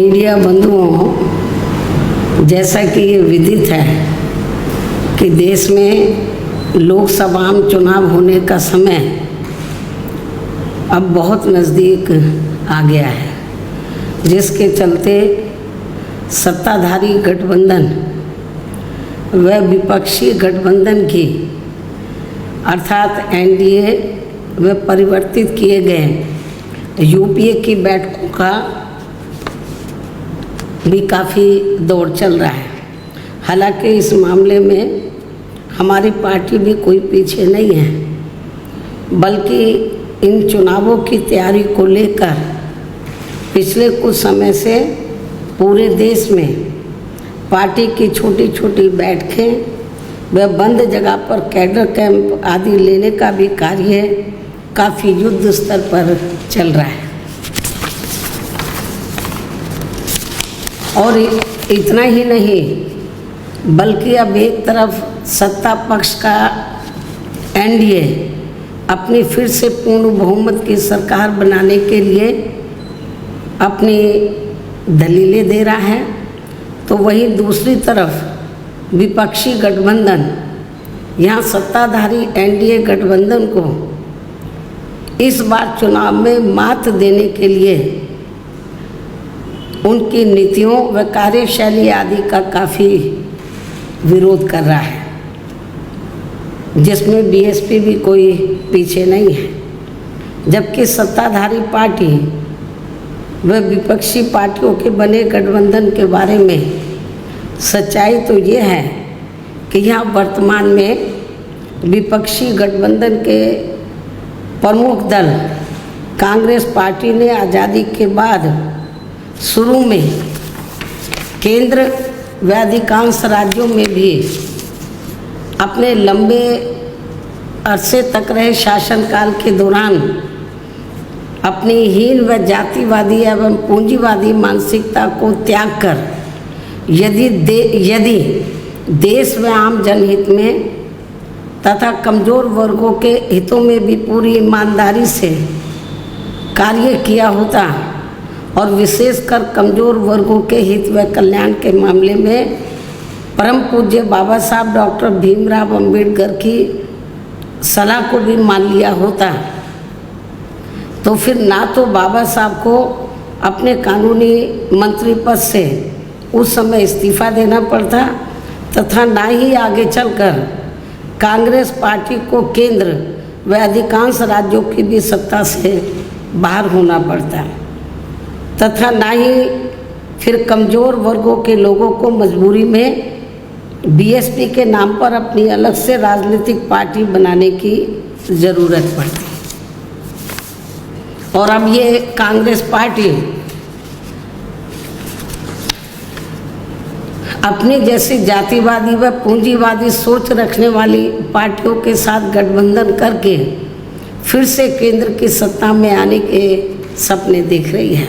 Media बंधुओं, जैसा कि ये विदित है कि देश में लोकसभा चुनाव होने का समय अब बहुत नज़दीक आ गया है, जिसके चलते सत्ताधारी गठबंधन व विपक्षी गठबंधन की अर्थात एनडीए व परिवर्तित किए गए यूपीए की बैठकों का भी काफ़ी दौर चल रहा है। हालांकि इस मामले में हमारी पार्टी भी कोई पीछे नहीं है, बल्कि इन चुनावों की तैयारी को लेकर पिछले कुछ समय से पूरे देश में पार्टी की छोटी छोटी बैठकें व बंद जगह पर कैडर कैंप आदि लेने का भी कार्य काफ़ी युद्ध स्तर पर चल रहा है। और इतना ही नहीं, बल्कि अब एक तरफ सत्ता पक्ष का एनडीए अपनी फिर से पूर्ण बहुमत की सरकार बनाने के लिए अपनी दलीलें दे रहा है, तो वहीं दूसरी तरफ विपक्षी गठबंधन यहाँ सत्ताधारी एनडीए गठबंधन को इस बार चुनाव में मात देने के लिए उनकी नीतियों व कार्यशैली आदि का काफ़ी विरोध कर रहा है, जिसमें बीएसपी भी कोई पीछे नहीं है। जबकि सत्ताधारी पार्टी व विपक्षी पार्टियों के बने गठबंधन के बारे में सच्चाई तो ये है कि यहाँ वर्तमान में विपक्षी गठबंधन के प्रमुख दल कांग्रेस पार्टी ने आज़ादी के बाद शुरू में केंद्र व अधिकांश राज्यों में भी अपने लंबे अरसे तक रहे शासनकाल के दौरान अपनी हीन व जातिवादी एवं पूंजीवादी मानसिकता को त्याग कर यदि देश व आम जनहित में तथा कमज़ोर वर्गों के हितों में भी पूरी ईमानदारी से कार्य किया होता और विशेषकर कमज़ोर वर्गों के हित व कल्याण के मामले में परम पूज्य बाबा साहब डॉक्टर भीमराव अंबेडकर की सलाह को भी मान लिया होता, तो फिर ना तो बाबा साहब को अपने कानूनी मंत्री पद से उस समय इस्तीफा देना पड़ता तथा ना ही आगे चलकर कांग्रेस पार्टी को केंद्र व अधिकांश राज्यों की भी सत्ता से बाहर होना पड़ता तथा ना ही फिर कमज़ोर वर्गों के लोगों को मजबूरी में बीएसपी के नाम पर अपनी अलग से राजनीतिक पार्टी बनाने की ज़रूरत पड़ती। और अब ये कांग्रेस पार्टी अपनी जैसी जातिवादी व पूंजीवादी सोच रखने वाली पार्टियों के साथ गठबंधन करके फिर से केंद्र की सत्ता में आने के सपने देख रही है,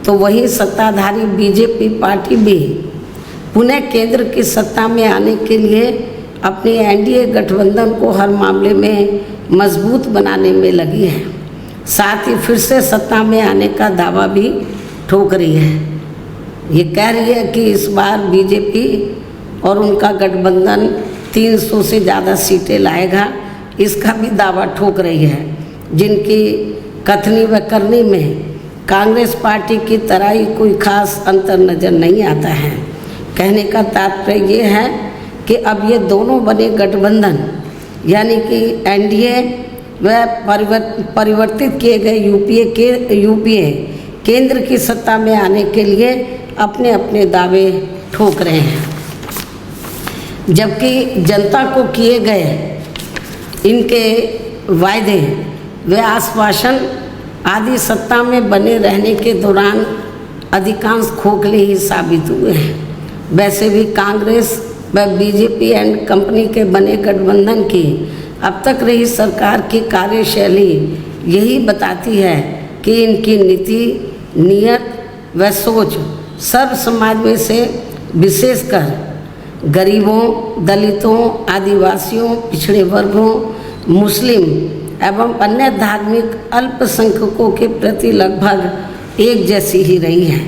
तो वही सत्ताधारी बीजेपी पार्टी भी पुनः केंद्र की सत्ता में आने के लिए अपनी एनडीए गठबंधन को हर मामले में मजबूत बनाने में लगी है। साथ ही फिर से सत्ता में आने का दावा भी ठोक रही है। ये कह रही है कि इस बार बीजेपी और उनका गठबंधन 300 से ज़्यादा सीटें लाएगा, इसका भी दावा ठोक रही है, जिनकी कथनी व करनी में कांग्रेस पार्टी की तरह ही कोई खास अंतर नज़र नहीं आता है। कहने का तात्पर्य ये है कि अब ये दोनों बने गठबंधन यानी कि एनडीए व परिवर्तित किए गए यूपीए केंद्र की सत्ता में आने के लिए अपने अपने दावे ठोक रहे हैं, जबकि जनता को किए गए इनके वायदे व आश्वासन आदि सत्ता में बने रहने के दौरान अधिकांश खोखले ही साबित हुए हैं। वैसे भी कांग्रेस व बीजेपी एंड कंपनी के बने गठबंधन की अब तक रही सरकार की कार्यशैली यही बताती है कि इनकी नीति, नियत व सोच सर्व समाज में से विशेषकर गरीबों, दलितों, आदिवासियों, पिछड़े वर्गों, मुस्लिम एवं अन्य धार्मिक अल्पसंख्यकों के प्रति लगभग एक जैसी ही रही है।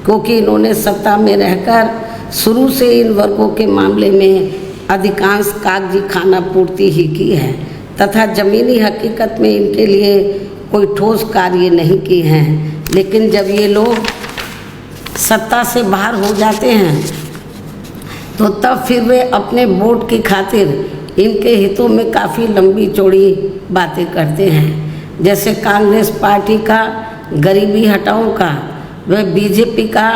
क्योंकि इन्होंने सत्ता में रहकर शुरू से इन वर्गों के मामले में अधिकांश कागजी खाना पूर्ति ही की है तथा ज़मीनी हकीकत में इनके लिए कोई ठोस कार्य नहीं किए हैं। लेकिन जब ये लोग सत्ता से बाहर हो जाते हैं तो तब फिर वे अपने वोट की खातिर इनके हितों में काफ़ी लंबी चौड़ी बातें करते हैं। जैसे कांग्रेस पार्टी का गरीबी हटाओ का व बीजेपी का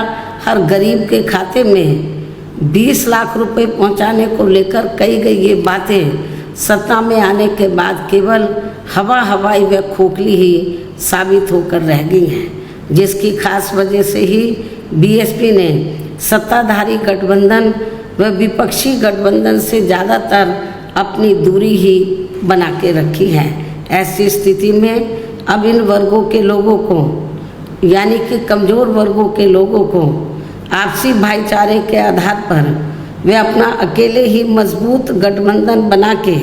हर गरीब के खाते में 20 लाख रुपए पहुंचाने को लेकर कही गई ये बातें सत्ता में आने के बाद केवल हवाई व खोखली ही साबित होकर रह गई हैं, जिसकी खास वजह से ही बीएसपी ने सत्ताधारी गठबंधन व विपक्षी गठबंधन से ज़्यादातर अपनी दूरी ही बना के रखी है। ऐसी स्थिति में अब इन वर्गों के लोगों को यानी कि कमज़ोर वर्गों के लोगों को आपसी भाईचारे के आधार पर वे अपना अकेले ही मजबूत गठबंधन बना के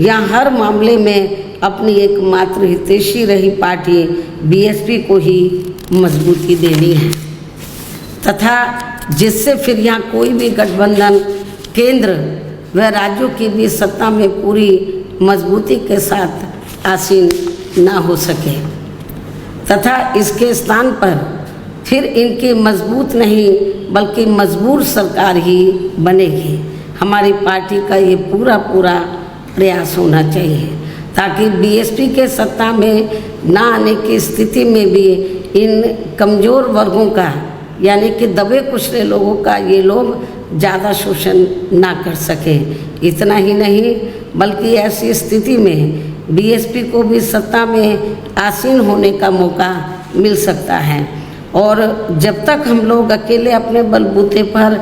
या हर मामले में अपनी एकमात्र हितैषी रही पार्टी बीएसपी को ही मजबूती देनी है तथा जिससे फिर यहाँ कोई भी गठबंधन केंद्र व राज्यों की भी सत्ता में पूरी मजबूती के साथ आसीन ना हो सके तथा इसके स्थान पर फिर इनकी मजबूत नहीं बल्कि मजबूर सरकार ही बनेगी। हमारी पार्टी का ये पूरा प्रयास होना चाहिए ताकि बीएसपी के सत्ता में ना आने की स्थिति में भी इन कमज़ोर वर्गों का यानी कि दबे कुचले लोगों का ये लोग ज़्यादा शोषण ना कर सके। इतना ही नहीं बल्कि ऐसी स्थिति में बीएसपी को भी सत्ता में आसीन होने का मौका मिल सकता है। और जब तक हम लोग अकेले अपने बलबूते पर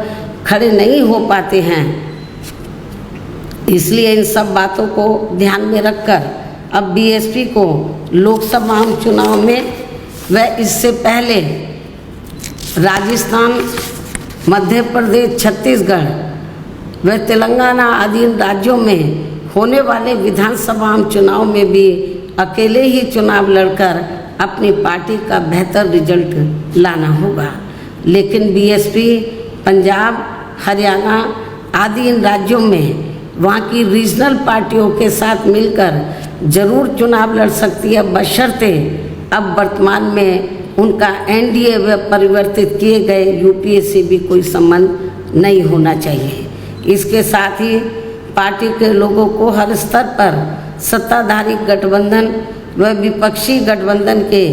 खड़े नहीं हो पाते हैं, इसलिए इन सब बातों को ध्यान में रखकर अब बीएसपी को लोकसभा चुनाव में व इससे पहले राजस्थान, मध्य प्रदेश, छत्तीसगढ़ व तेलंगाना आदि राज्यों में होने वाले विधानसभा चुनाव में भी अकेले ही चुनाव लड़कर अपनी पार्टी का बेहतर रिजल्ट लाना होगा। लेकिन बीएसपी पंजाब, हरियाणा आदि इन राज्यों में वहाँ की रीजनल पार्टियों के साथ मिलकर जरूर चुनाव लड़ सकती है, बशर्ते अब वर्तमान में उनका एनडीए व परिवर्तित किए गए यूपीए से भी कोई संबंध नहीं होना चाहिए। इसके साथ ही पार्टी के लोगों को हर स्तर पर सत्ताधारी गठबंधन व विपक्षी गठबंधन के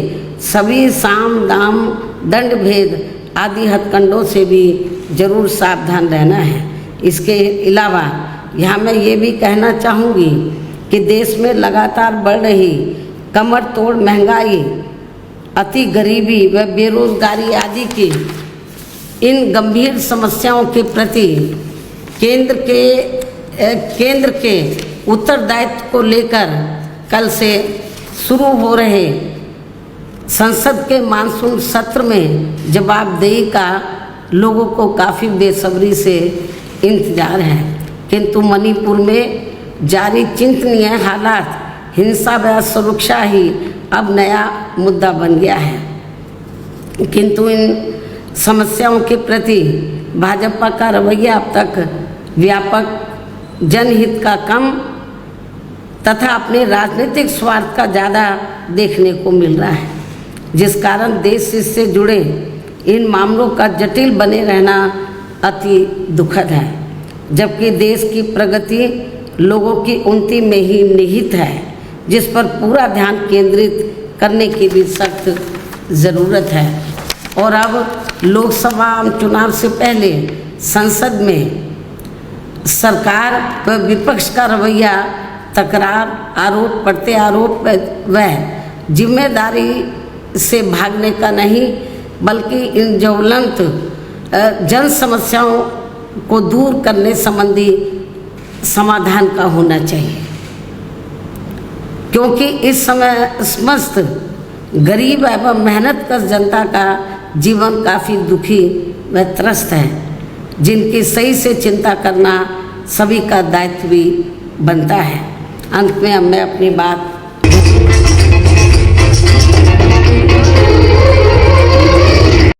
सभी साम दाम दंड भेद आदि हथकंडों से भी जरूर सावधान रहना है। इसके अलावा यहाँ मैं ये भी कहना चाहूँगी कि देश में लगातार बढ़ रही कमर तोड़ महंगाई, अति गरीबी व बेरोजगारी आदि की इन गंभीर समस्याओं के प्रति केंद्र के उत्तरदायित्व को लेकर कल से शुरू हो रहे संसद के मानसून सत्र में जवाबदेही का लोगों को काफ़ी बेसब्री से इंतजार है। किंतु मणिपुर में जारी चिंतनीय हालात, हिंसा व सुरक्षा ही अब नया मुद्दा बन गया है। किंतु इन समस्याओं के प्रति भाजपा का रवैया अब तक व्यापक जनहित का कम तथा अपने राजनीतिक स्वार्थ का ज़्यादा देखने को मिल रहा है, जिस कारण देश से जुड़े इन मामलों का जटिल बने रहना अति दुखद है। जबकि देश की प्रगति लोगों की उन्नति में ही निहित है, जिस पर पूरा ध्यान केंद्रित करने की भी सख्त ज़रूरत है। और अब लोकसभा चुनाव से पहले संसद में सरकार व विपक्ष का रवैया तकरार, आरोप प्रत्यारोप व जिम्मेदारी से भागने का नहीं बल्कि इन ज्वलंत जन समस्याओं को दूर करने संबंधी समाधान का होना चाहिए, क्योंकि इस समय समस्त गरीब एवं मेहनतकश जनता का जीवन काफ़ी दुखी व त्रस्त है, जिनकी सही से चिंता करना सभी का दायित्व भी बनता है। अंत में मैं अपनी बात